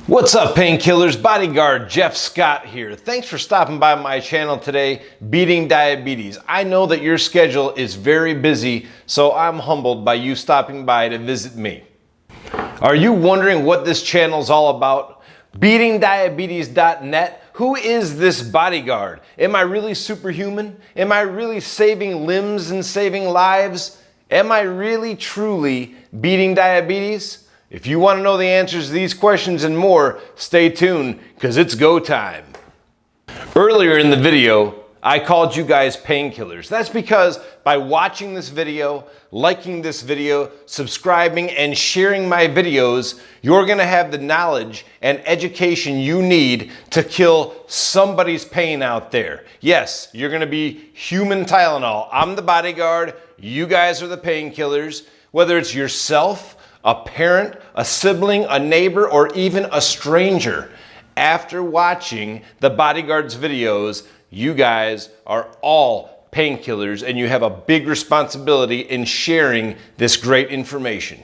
What's up, painkillers? Bodyguard Jeff Scott here. Thanks for stopping by my channel today, Beating Diabetes. I know that your schedule is very busy, so I'm humbled by you stopping by to visit me. Are you wondering what this channel is all about? BeatingDiabetes.net. Who is this Bodyguard? Am I really superhuman? Am I really saving limbs and saving lives? Am I really truly beating diabetes? If you want to know the answers to these questions and more, stay tuned because it's go time. Earlier in the video, I called you guys painkillers. That's because by watching this video, liking this video, subscribing, and sharing my videos, you're going to have the knowledge and education you need to kill somebody's pain out there. Yes, you're going to be human Tylenol. I'm the bodyguard. You guys are the painkillers. Whether it's yourself, a parent, a sibling, a neighbor, or even a stranger. After watching the Bodyguard's videos, you guys are all painkillers and you have a big responsibility in sharing this great information.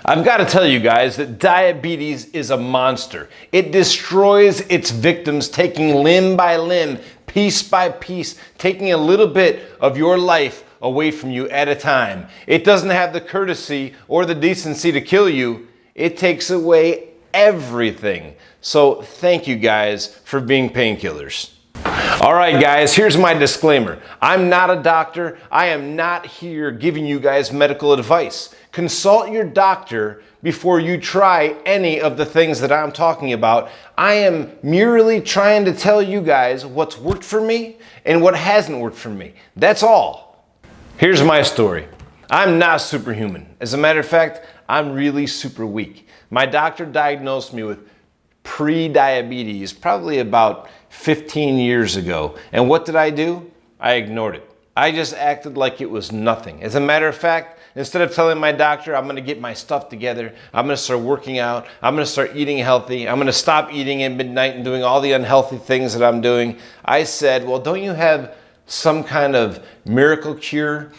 I've got to tell you guys that diabetes is a monster. It destroys its victims, taking limb by limb, piece by piece, taking a little bit of your life away from you at a time. It doesn't have the courtesy or the decency to kill you. It takes away everything. So thank you guys for being painkillers. All right, guys, here's my disclaimer. I'm not a doctor. I am not here giving you guys medical advice. Consult your doctor before you try any of the things that I'm talking about. I am merely trying to tell you guys what's worked for me and what hasn't worked for me. That's all. Here's my story. I'm not superhuman. As a matter of fact, I'm really super weak. My doctor diagnosed me with pre-diabetes probably about 15 years ago. And what did I do? I ignored it. I just acted like it was nothing. As a matter of fact, instead of telling my doctor, I'm going to get my stuff together, I'm going to start working out, I'm going to start eating healthy, I'm going to stop eating at midnight and doing all the unhealthy things that I'm doing, I said, well, don't you have some kind of miracle cure,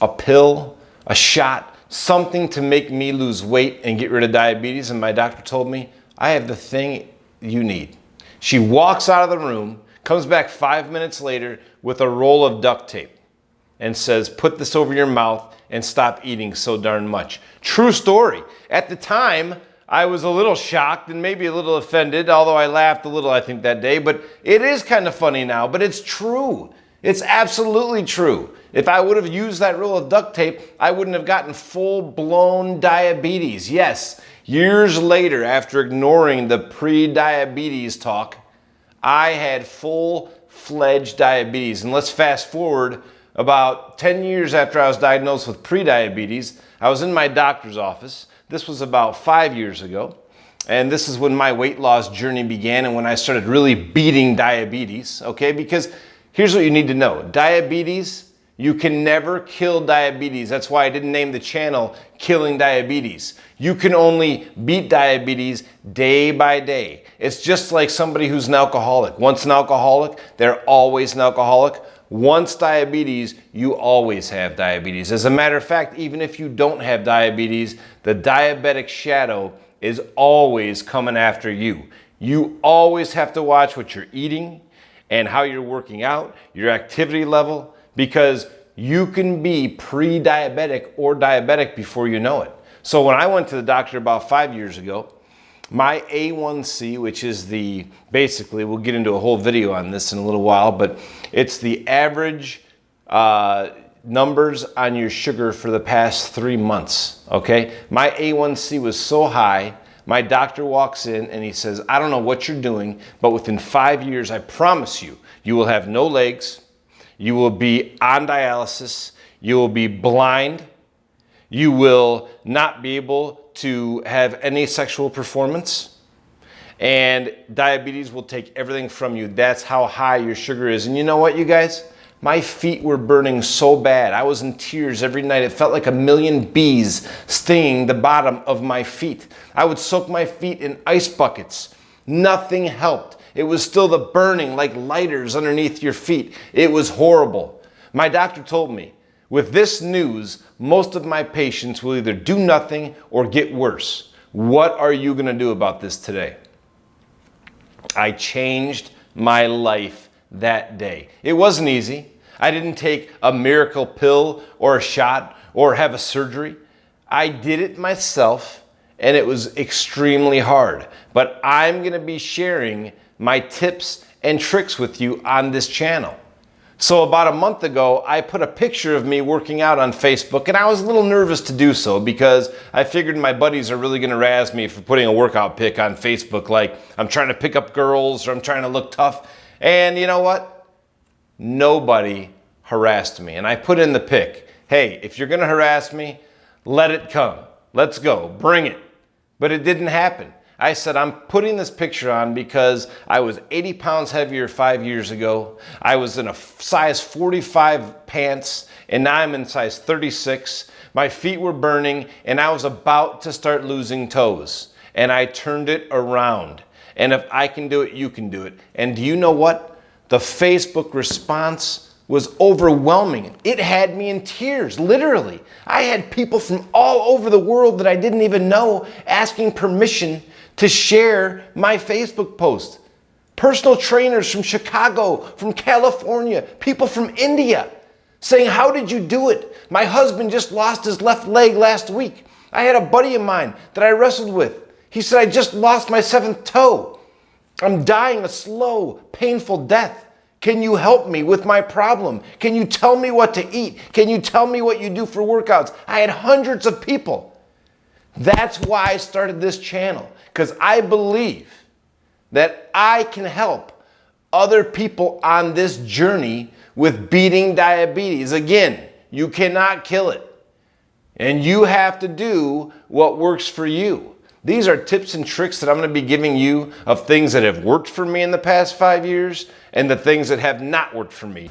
a pill, a shot, something to make me lose weight and get rid of diabetes? And my doctor told me, I have the thing you need. She walks out of the room, comes back 5 minutes later with a roll of duct tape and says, put this over your mouth and stop eating so darn much. True story. At the time, I was a little shocked and maybe a little offended, although I laughed a little, I think, that day. But it is kind of funny now, but it's true. It's absolutely true. If I would have used that roll of duct tape, I wouldn't have gotten full-blown diabetes. Yes, years later, after ignoring the pre-diabetes talk, I had full-fledged diabetes. And let's fast forward about 10 years after I was diagnosed with pre-diabetes. I was in my doctor's office. This was about 5 years ago. And this is when my weight loss journey began and when I started really beating diabetes, okay? Because here's what you need to know. Diabetes, you can never kill diabetes. That's why I didn't name the channel Killing Diabetes. You can only beat diabetes day by day. It's just like somebody who's an alcoholic. Once an alcoholic, they're always an alcoholic. Once diabetes, you always have diabetes. As a matter of fact, even if you don't have diabetes, the diabetic shadow is always coming after you. You always have to watch what you're eating and how you're working out, your activity level, because you can be pre-diabetic or diabetic before you know it. So when I went to the doctor about 5 years ago, my A1C, which is basically, we'll get into a whole video on this in a little while, but it's the average numbers on your sugar for the past 3 months, okay? My A1C was so high, my doctor walks in and he says, I don't know what you're doing, but within 5 years, I promise you, you will have no legs, you will be on dialysis, you will be blind, you will not be able to have any sexual performance, and diabetes will take everything from you. That's how high your sugar is. And you know what, you guys? My feet were burning so bad. I was in tears every night. It felt like a million bees stinging the bottom of my feet. I would soak my feet in ice buckets. Nothing helped. It was still the burning like lighters underneath your feet. It was horrible. My doctor told me, with this news, most of my patients will either do nothing or get worse. What are you gonna do about this today? I changed my life that day. It wasn't easy. I didn't take a miracle pill or a shot or have a surgery. I did it myself, and it was extremely hard. But I'm gonna be sharing my tips and tricks with you on this channel. So about a month ago, I put a picture of me working out on Facebook, and I was a little nervous to do so because I figured my buddies are really gonna razz me for putting a workout pic on Facebook, like I'm trying to pick up girls or I'm trying to look tough. And you know what? Nobody harassed me. And I put in the pic, hey, if you're gonna harass me, let it come. Let's go, bring it. But it didn't happen. I said, I'm putting this picture on because I was 80 pounds heavier 5 years ago. I was in a size 45 pants, and now I'm in size 36. My feet were burning, and I was about to start losing toes. And I turned it around. And if I can do it, you can do it. And do you know what? The Facebook response was overwhelming. It had me in tears, literally. I had people from all over the world that I didn't even know asking permission to share my Facebook post. Personal trainers from Chicago, from California, people from India saying, how did you do it? My husband just lost his left leg last week. I had a buddy of mine that I wrestled with. He said, I just lost my 7th toe. I'm dying a slow, painful death. Can you help me with my problem? Can you tell me what to eat? Can you tell me what you do for workouts? I had hundreds of people. That's why I started this channel, because I believe that I can help other people on this journey with beating diabetes. Again, you cannot kill it, and you have to do what works for you. These are tips and tricks that I'm going to be giving you of things that have worked for me in the past 5 years and the things that have not worked for me.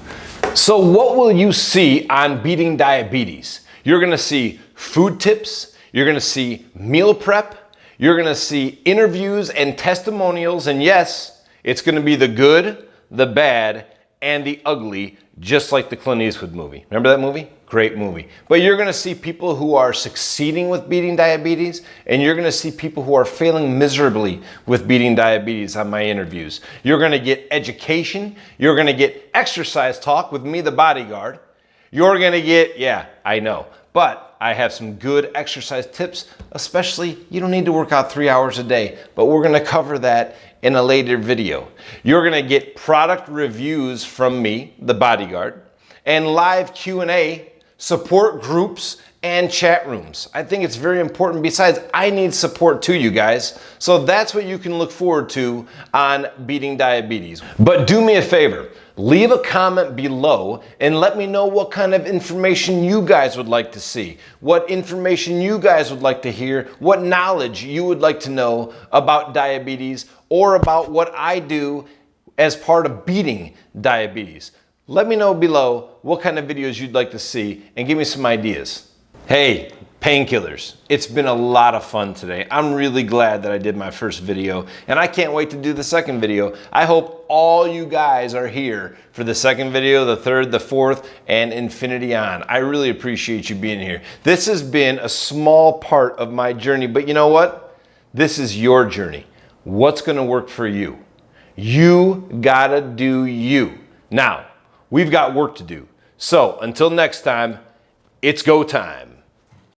So what will you see on beating diabetes? You're going to see food tips. You're going to see meal prep. You're going to see interviews and testimonials. And yes, it's going to be the good, the bad, and the ugly, just like the Clint Eastwood movie. Remember that movie? Great movie. But you're going to see people who are succeeding with beating diabetes, and you're going to see people who are failing miserably with beating diabetes on my interviews. You're going to get education. You're going to get exercise talk with me, the Bodyguard. You're going to get, yeah, I know, but I have some good exercise tips, especially you don't need to work out 3 hours a day, but we're going to cover that in a later video. You're going to get product reviews from me, the Bodyguard, and live Q&A, support groups, and chat rooms. I think it's very important. Besides, I need support too, you guys. So that's what you can look forward to on beating diabetes. But do me a favor, leave a comment below and let me know what kind of information you guys would like to see, what information you guys would like to hear, what knowledge you would like to know about diabetes or about what I do as part of beating diabetes. Let me know below what kind of videos you'd like to see and give me some ideas. Hey, painkillers, it's been a lot of fun today. I'm really glad that I did my first video, and I can't wait to do the second video. I hope all you guys are here for the second video, the third, the fourth, and infinity on. I really appreciate you being here. This has been a small part of my journey, but you know what? This is your journey. What's gonna work for you? You gotta do you. Now, we've got work to do. So until next time, it's go time.